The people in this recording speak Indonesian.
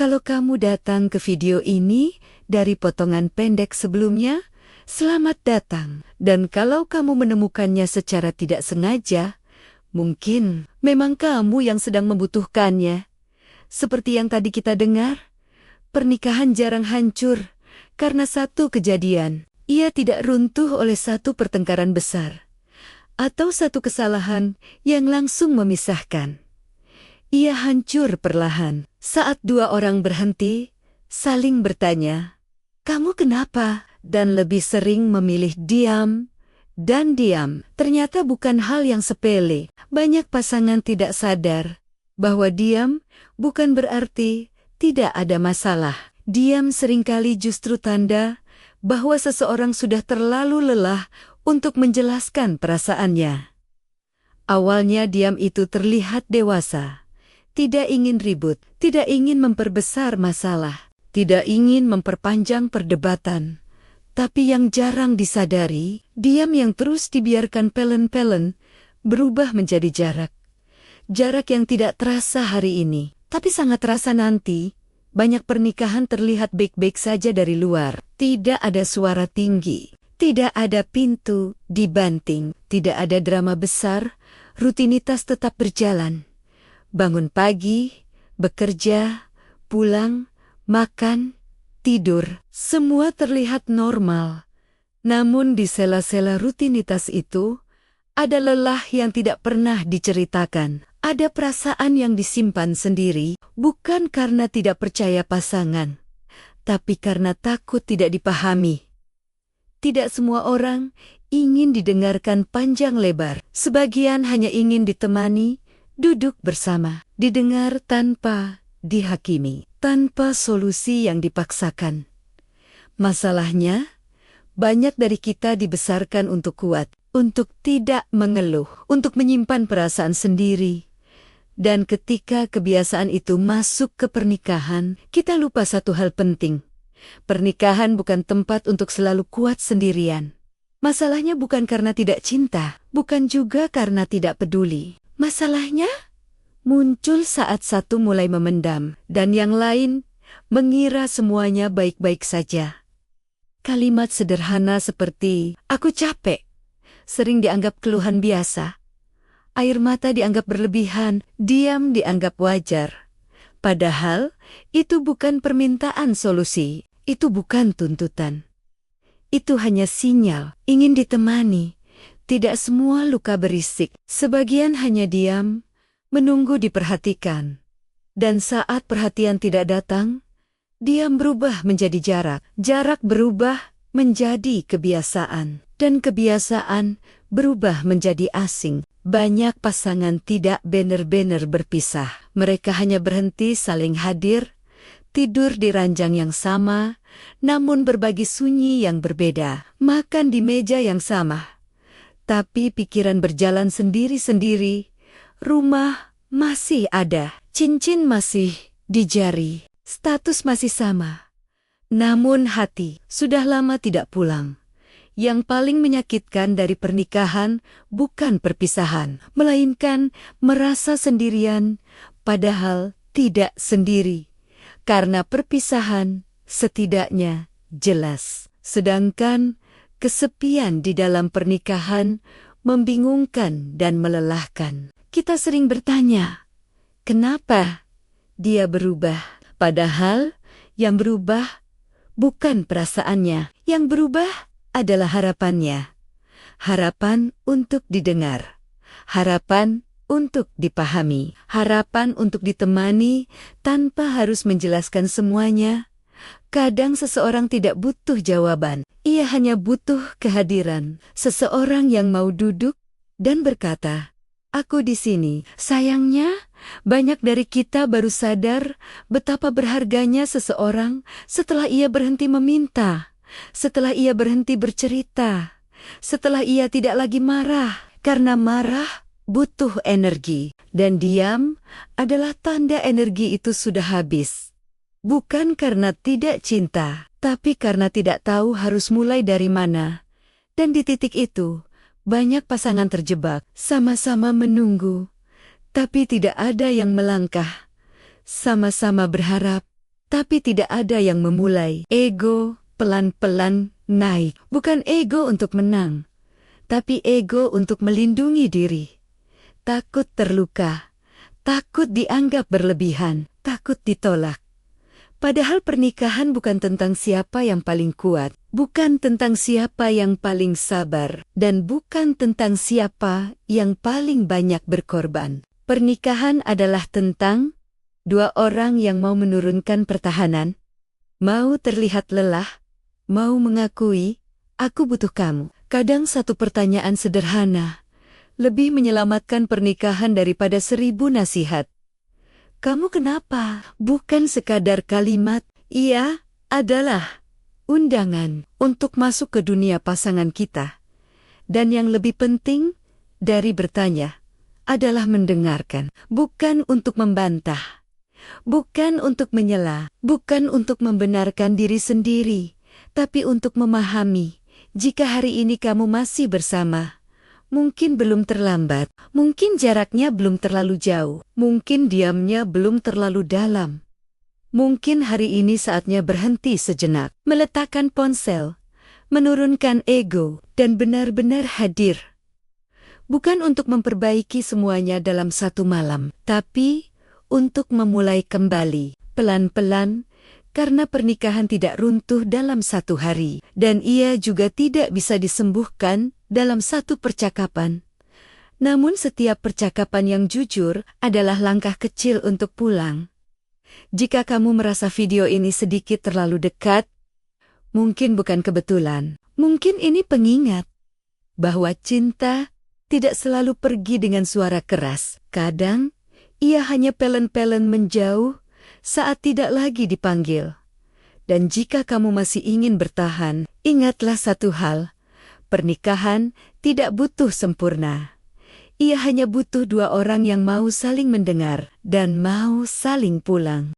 Kalau kamu datang ke video ini dari potongan pendek sebelumnya, selamat datang. Dan kalau kamu menemukannya secara tidak sengaja, mungkin memang kamu yang sedang membutuhkannya. Seperti yang tadi kita dengar, pernikahan jarang hancur karena satu kejadian. Ia tidak runtuh oleh satu pertengkaran besar atau satu kesalahan yang langsung memisahkan. Ia hancur perlahan saat dua orang berhenti, saling bertanya, "Kamu kenapa?" dan lebih sering memilih diam dan diam. Ternyata bukan hal yang sepele. Banyak pasangan tidak sadar bahwa diam bukan berarti tidak ada masalah. Diam seringkali justru tanda bahwa seseorang sudah terlalu lelah untuk menjelaskan perasaannya. Awalnya diam itu terlihat dewasa. Tidak ingin ribut, tidak ingin memperbesar masalah, tidak ingin memperpanjang perdebatan. Tapi yang jarang disadari, diam yang terus dibiarkan pelen-pelen berubah menjadi jarak. Jarak yang tidak terasa hari ini, tapi sangat terasa nanti. Banyak pernikahan terlihat baik-baik saja dari luar. Tidak ada suara tinggi, tidak ada pintu dibanting, tidak ada drama besar, rutinitas tetap berjalan. Bangun pagi, bekerja, pulang, makan, tidur, semua terlihat normal. Namun di sela-sela rutinitas itu, ada lelah yang tidak pernah diceritakan. Ada perasaan yang disimpan sendiri, bukan karena tidak percaya pasangan, tapi karena takut tidak dipahami. Tidak semua orang ingin didengarkan panjang lebar. Sebagian hanya ingin ditemani, duduk bersama, didengar tanpa dihakimi, tanpa solusi yang dipaksakan. Masalahnya, banyak dari kita dibesarkan untuk kuat, untuk tidak mengeluh, untuk menyimpan perasaan sendiri. Dan ketika kebiasaan itu masuk ke pernikahan, kita lupa satu hal penting. Pernikahan bukan tempat untuk selalu kuat sendirian. Masalahnya bukan karena tidak cinta, bukan juga karena tidak peduli. Masalahnya muncul saat satu mulai memendam, dan yang lain mengira semuanya baik-baik saja. Kalimat sederhana seperti, "Aku capek," sering dianggap keluhan biasa. Air mata dianggap berlebihan, diam dianggap wajar. Padahal, itu bukan permintaan solusi, itu bukan tuntutan. Itu hanya sinyal, ingin ditemani. Tidak semua luka berisik, sebagian hanya diam, menunggu diperhatikan. Dan saat perhatian tidak datang, diam berubah menjadi jarak. Jarak berubah menjadi kebiasaan. Dan kebiasaan berubah menjadi asing. Banyak pasangan tidak benar-benar berpisah. Mereka hanya berhenti saling hadir, tidur di ranjang yang sama, namun berbagi sunyi yang berbeda. Makan di meja yang sama. Tapi pikiran berjalan sendiri-sendiri. Rumah masih ada, cincin masih di jari, status masih sama. Namun hati sudah lama tidak pulang. Yang paling menyakitkan dari pernikahan bukan perpisahan, melainkan merasa sendirian, padahal tidak sendiri. Karena perpisahan setidaknya jelas. Sedangkan kesepian di dalam pernikahan membingungkan dan melelahkan. Kita sering bertanya, kenapa dia berubah? Padahal yang berubah bukan perasaannya, yang berubah adalah harapannya. Harapan untuk didengar, harapan untuk dipahami, harapan untuk ditemani tanpa harus menjelaskan semuanya. Kadang seseorang tidak butuh jawaban, ia hanya butuh kehadiran. Seseorang yang mau duduk dan berkata, "Aku di sini." Sayangnya, banyak dari kita baru sadar betapa berharganya seseorang setelah ia berhenti meminta. Setelah ia berhenti bercerita, setelah ia tidak lagi marah, karena marah butuh energi, dan diam adalah tanda energi itu sudah habis. Bukan karena tidak cinta, tapi karena tidak tahu harus mulai dari mana. Dan di titik itu, banyak pasangan terjebak, sama-sama menunggu, tapi tidak ada yang melangkah. Sama-sama berharap, tapi tidak ada yang memulai. Ego pelan-pelan naik, bukan ego untuk menang, tapi ego untuk melindungi diri. Takut terluka, takut dianggap berlebihan, takut ditolak. Padahal pernikahan bukan tentang siapa yang paling kuat, bukan tentang siapa yang paling sabar, dan bukan tentang siapa yang paling banyak berkorban. Pernikahan adalah tentang dua orang yang mau menurunkan pertahanan, mau terlihat lelah, mau mengakui, aku butuh kamu. Kadang satu pertanyaan sederhana lebih menyelamatkan pernikahan daripada 1000 nasihat. Kamu kenapa? Bukan sekadar kalimat, ia adalah undangan untuk masuk ke dunia pasangan kita. Dan yang lebih penting dari bertanya adalah mendengarkan, bukan untuk membantah, bukan untuk menyela, bukan untuk membenarkan diri sendiri, tapi untuk memahami. Jika hari ini kamu masih bersama, mungkin belum terlambat, mungkin jaraknya belum terlalu jauh, mungkin diamnya belum terlalu dalam. Mungkin hari ini saatnya berhenti sejenak, meletakkan ponsel, menurunkan ego, dan benar-benar hadir. Bukan untuk memperbaiki semuanya dalam satu malam, tapi untuk memulai kembali, pelan-pelan, karena pernikahan tidak runtuh dalam satu hari, dan ia juga tidak bisa disembuhkan dalam satu percakapan. Namun setiap percakapan yang jujur adalah langkah kecil untuk pulang. Jika kamu merasa video ini sedikit terlalu dekat, mungkin bukan kebetulan, mungkin ini pengingat bahwa cinta tidak selalu pergi dengan suara keras. Kadang, ia hanya pelan-pelan menjauh saat tidak lagi dipanggil. Dan jika kamu masih ingin bertahan, ingatlah satu hal, pernikahan tidak butuh sempurna. Ia hanya butuh dua orang yang mau saling mendengar dan mau saling pulang.